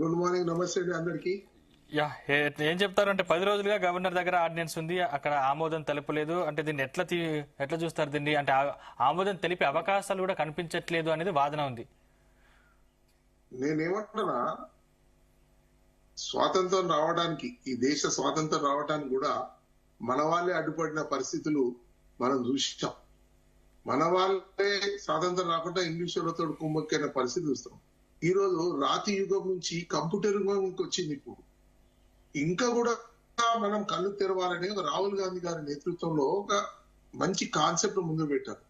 Good morning, నమస్తే అండి అందరికి. యా ఏం చెప్తారు అంటే 10 రోజులుగా గవర్నర్ దగ్గర ఆర్డినెన్స్ ఉంది, అక్కడ ఆమోదం తెలపలేదు అంటే దీన్ని ఎట్లా చూస్తారు దీన్ని అంటే ఆమోదం తెలిపే అవకాశాలు కూడా కనిపించట్లేదు అనేది వాదన ఉంది. నేనేమంటున్నా, స్వాతంత్రం రావడానికి, ఈ దేశ స్వాతంత్రం రావడానికి కూడా మన వాళ్ళే అడ్డుపడిన పరిస్థితులు మనం చూసాం. మన వాళ్ళే స్వాతంత్రం రాకుండా ఇంగ్లీష్ వాళ్ళతో కుమ్మక్కైన పరిస్థితి చూస్తాం. ఈ రోజు రాతి యుగం నుంచి కంప్యూటర్ యుగంకి వచ్చింది. ఇప్పుడు ఇంకా కూడా మనం కళ్ళు తెరవాలని రాహుల్ గాంధీ గారి నేతృత్వంలో ఒక మంచి కాన్సెప్ట్ ముందు పెట్టారు.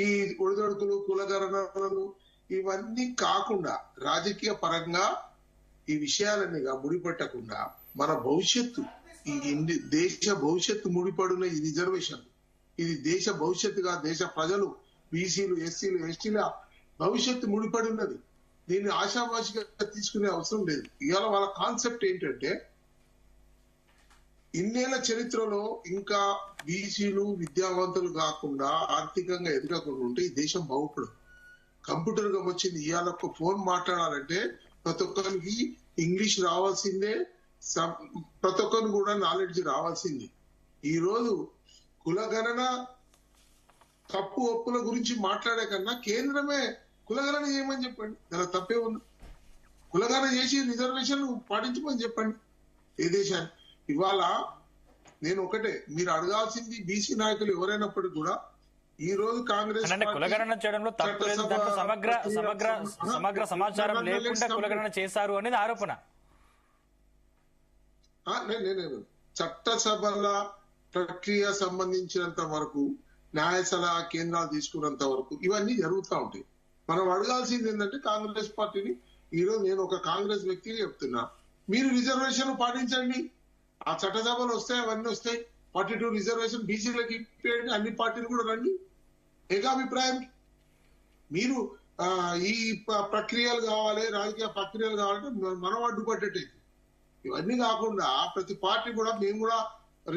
ఈ ఒడిదొడుకులు, కులగణనలు ఇవన్నీ కాకుండా రాజకీయ పరంగా ఈ విషయాలన్నీ ముడిపెట్టకుండా మన భవిష్యత్తు, ఈ దేశ భవిష్యత్తు ముడిపడిన ఈ రిజర్వేషన్, ఇది దేశ భవిష్యత్తుగా, దేశ ప్రజలు, బీసీలు, ఎస్సీలు, ఎస్టీల భవిష్యత్తు ముడిపడి ఉన్నది. దీన్ని ఆశామాషిగా తీసుకునే అవసరం లేదు. ఇవాళ వాళ్ళ కాన్సెప్ట్ ఏంటంటే, ఇన్నేళ్ల చరిత్రలో ఇంకా బీసీలు విద్యావంతులు కాకుండా ఆర్థికంగా ఎదగకుండా ఉంటే ఈ దేశం బాగుపడదు. కంప్యూటర్ గా వచ్చింది. ఇవాళ ఒక ఫోన్ మాట్లాడాలంటే ప్రతి ఒక్కరికి ఇంగ్లీష్ రావాల్సిందే, ప్రతి ఒక్కరికి కూడా నాలెడ్జ్ రావాల్సింది. ఈ రోజు కులగణన తప్పు ఒప్పుల గురించి మాట్లాడే కన్నా కేంద్రమే కులగణన చేయమని చెప్పండి. దాని తప్పే ఉంది. కులగణన చేసి రిజర్వేషన్ పాటించమని చెప్పండి ఏ దేశాన్ని. ఇవాళ నేను ఒకటే, మీరు అడగాల్సింది బీసీ నాయకులు ఎవరైనప్పటికీ కూడా ఈ రోజు కాంగ్రెస్ కులగణన చేయడంలో తప్పు లేదు, దాంట్లో సమగ్ర సమాచారం లేకుండా కులగణన చేశారు అనేది ఆరోపణ. చట్టసభల ప్రక్రియ సంబంధించినంత వరకు, న్యాయ సలహా కేంద్రాలు తీసుకున్నంత వరకు ఇవన్నీ జరుగుతూ ఉంటాయి. మనం అడగాల్సింది ఏంటంటే కాంగ్రెస్ పార్టీని, ఈరోజు నేను ఒక కాంగ్రెస్ వ్యక్తిని చెప్తున్నా, మీరు రిజర్వేషన్ పాటించండి. ఆ చట్టసభలు వస్తాయి, అవన్నీ వస్తాయి. 42 రిజర్వేషన్ బీసీలకి ఇప్పేయండి. అన్ని పార్టీలు కూడా రండి ఏకాభిప్రాయం. మీరు ఈ ప్రక్రియలు కావాలి, రాజకీయ ప్రక్రియలు కావాలంటే మనం అడ్డుపట్టేది. ఇవన్నీ కాకుండా ప్రతి పార్టీ కూడా మేము కూడా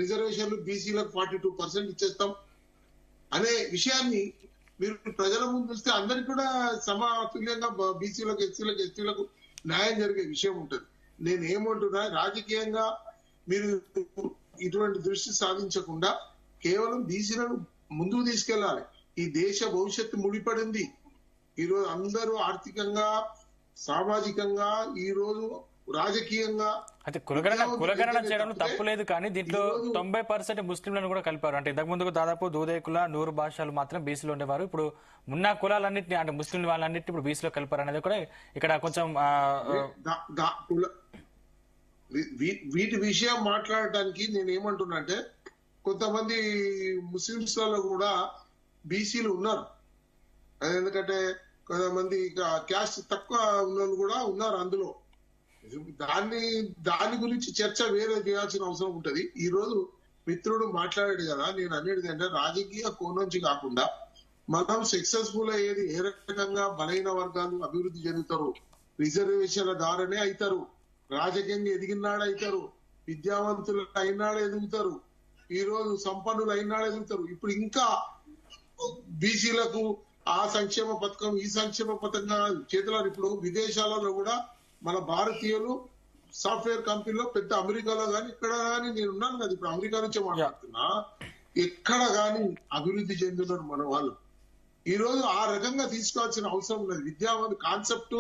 రిజర్వేషన్లు బీసీలకు 42% ఇచ్చేస్తాం అనే విషయాన్ని మీరు ప్రజల ముందు చూస్తే అందరికి కూడా సమతుల్యంగా బీసీలకు, ఎస్సీలకు, ఎస్టీలకు న్యాయం జరిగే విషయం ఉంటుంది. నేను ఏమంటున్నా, రాజకీయంగా మీరు ఇటువంటి దృష్టి సాధించకుండా కేవలం బీసీలను ముందుకు తీసుకెళ్లాలి. ఈ దేశ భవిష్యత్తు ముడిపడింది. ఈరోజు అందరూ ఆర్థికంగా, సామాజికంగా, ఈ రోజు రాజకీయంగా. అయితే కులగణన చేయడం తప్పులేదు, కానీ దీంట్లో 90% ముస్లింలను కూడా కలిపారు. అంటే ఇంతకు ముందు దాదాపు దూదేకుల 100 భాషలు మాత్రం బీసీలో ఉండేవారు. ఇప్పుడు ఉన్న కులాలన్నింటినీ, అంటే ముస్లిం వాళ్ళన్నింటినీ ఇప్పుడు బీసీలో కలిపారు అనేది కూడా ఇక్కడ కొంచెం వీటి విషయం మాట్లాడటానికి నేను ఏమంటున్నా అంటే, కొంతమంది ముస్లింస్ లలో కూడా బీసీలు ఉన్నారు. ఎందుకంటే కొంతమంది క్యాస్ట్ తక్కువ ఉన్న కూడా ఉన్నారు అందులో. దాని గురించి చర్చ వేరే చేయాల్సిన అవసరం ఉంటది. ఈ రోజు మిత్రుడు మాట్లాడాడు కదా, నేను అనేది అంటే రాజకీయ కోణం నుంచి కాకుండా మనం సక్సెస్ఫుల్ అయ్యేది ఏ రకంగా బలైన వర్గాలు అభివృద్ధి చెందుతారు, రిజర్వేషన్ల ద్వారానే అవుతారు, రాజకీయంగా ఎదిగినాడు అవుతారు, విద్యావంతులు అయినాడు ఎదుగుతారు, ఈ రోజు సంపన్నులు అయినాడు ఎదుగుతారు. ఇప్పుడు ఇంకా బీసీలకు ఆ సంక్షేమ పథకం, ఈ సంక్షేమ పథకం చేతులు. ఇప్పుడు విదేశాలలో కూడా మన భారతీయులు సాఫ్ట్వేర్ కంపెనీలో పెద్ద అమెరికాలో కానీ ఇక్కడ కానీ, నేను ఉన్నాను కదా ఇప్పుడు అమెరికా నుంచే మాట్లాడుతున్నా, ఎక్కడ కానీ అభివృద్ధి చెందుతున్నారు మన వాళ్ళు. ఈ రోజు ఆ రకంగా తీసుకోవాల్సిన అవసరం ఉన్నది. విద్యావంతు కాన్సెప్ట్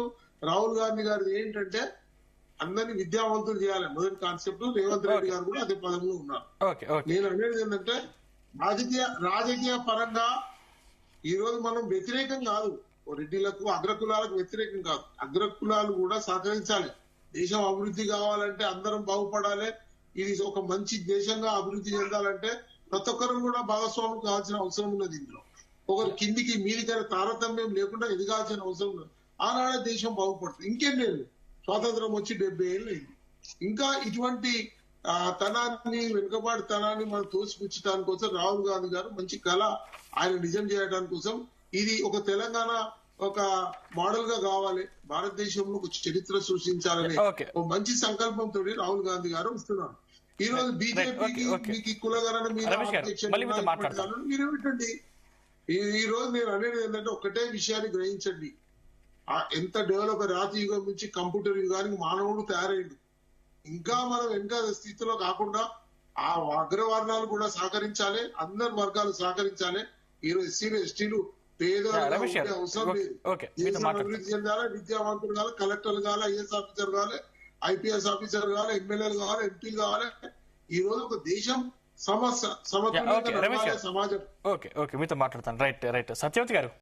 రాహుల్ గాంధీ గారిది ఏంటంటే అందరినీ విద్యావంతులు చేయాలి, మొదటి కాన్సెప్ట్. రేవంత్ రెడ్డి గారు కూడా అదే పదంలో ఉన్నారు. నేను అనేది ఏంటంటే రాజకీయ పరంగా ఈ రోజు మనం వ్యతిరేకం కాదు, రెడ్డిలకు అగ్రకులాలకు వ్యతిరేకం కాదు. అగ్రకులాలు కూడా సహకరించాలి. దేశం అభివృద్ధి కావాలంటే అందరం బాగుపడాలి. ఇది ఒక మంచి దేశంగా అభివృద్ధి చెందాలంటే ప్రతి ఒక్కరు కూడా భాగస్వాములు కావాల్సిన అవసరం ఉన్నది. ఇందులో ఒకరు కిందికి మీదికి తారతమ్యం లేకుండా ఎదగాల్సిన అవసరం ఉన్నది. ఆనాడే దేశం బాగుపడుతుంది. ఇంకేం లేదు, స్వాతంత్రం వచ్చి 70 ఏళ్ళు అయింది. ఇంకా ఇటువంటి తనాన్ని, వెనుకబాటు తనాన్ని మనం తోసిపుచ్చడానికి కోసం రాహుల్ గాంధీ గారు మంచి కళ ఆయన నిజం చేయడానికి కోసం, ఇది ఒక తెలంగాణ ఒక మోడల్ గా కావాలి, భారతదేశంలో ఒక చరిత్ర సృష్టించాలని ఒక మంచి సంకల్పంతో రాహుల్ గాంధీ గారు వస్తున్నారు. ఈ రోజు బీజేపీకి మీకు కులగణన మీద మీరు ఏమిటండి, ఈ రోజు నేను అనేది ఏంటంటే ఒకటే విషయాన్ని గ్రహించండి. ఎంత డెవలప్ రాతి యుగం నుంచి కంప్యూటర్ యుగానికి మానవుడు తయారైండు. ఇంకా మనం వెనక స్థితిలో కాకుండా ఆ అగ్రవర్ణాలు కూడా సహకరించాలి, అందరు వర్గాలు సహకరించాలి. ఈరోజు ఎస్సీలు ఎస్టీలు పేదవాళ్ళు అవసరం లేదు. దేశం అభివృద్ధి చెందాలి, విద్యావంతులు కావాలి, కలెక్టర్లు కావాలి, ఐఏఎస్ ఆఫీసర్ కావాలి, ఐపీఎస్ ఆఫీసర్ కావాలి, ఎమ్మెల్యేలు కావాలి, ఎంపీలు కావాలి. ఈ రోజు ఒక దేశం సమస్య సమాజం. ఓకే మీతో మాట్లాడతాను. రైట్ సత్యవతి గారు.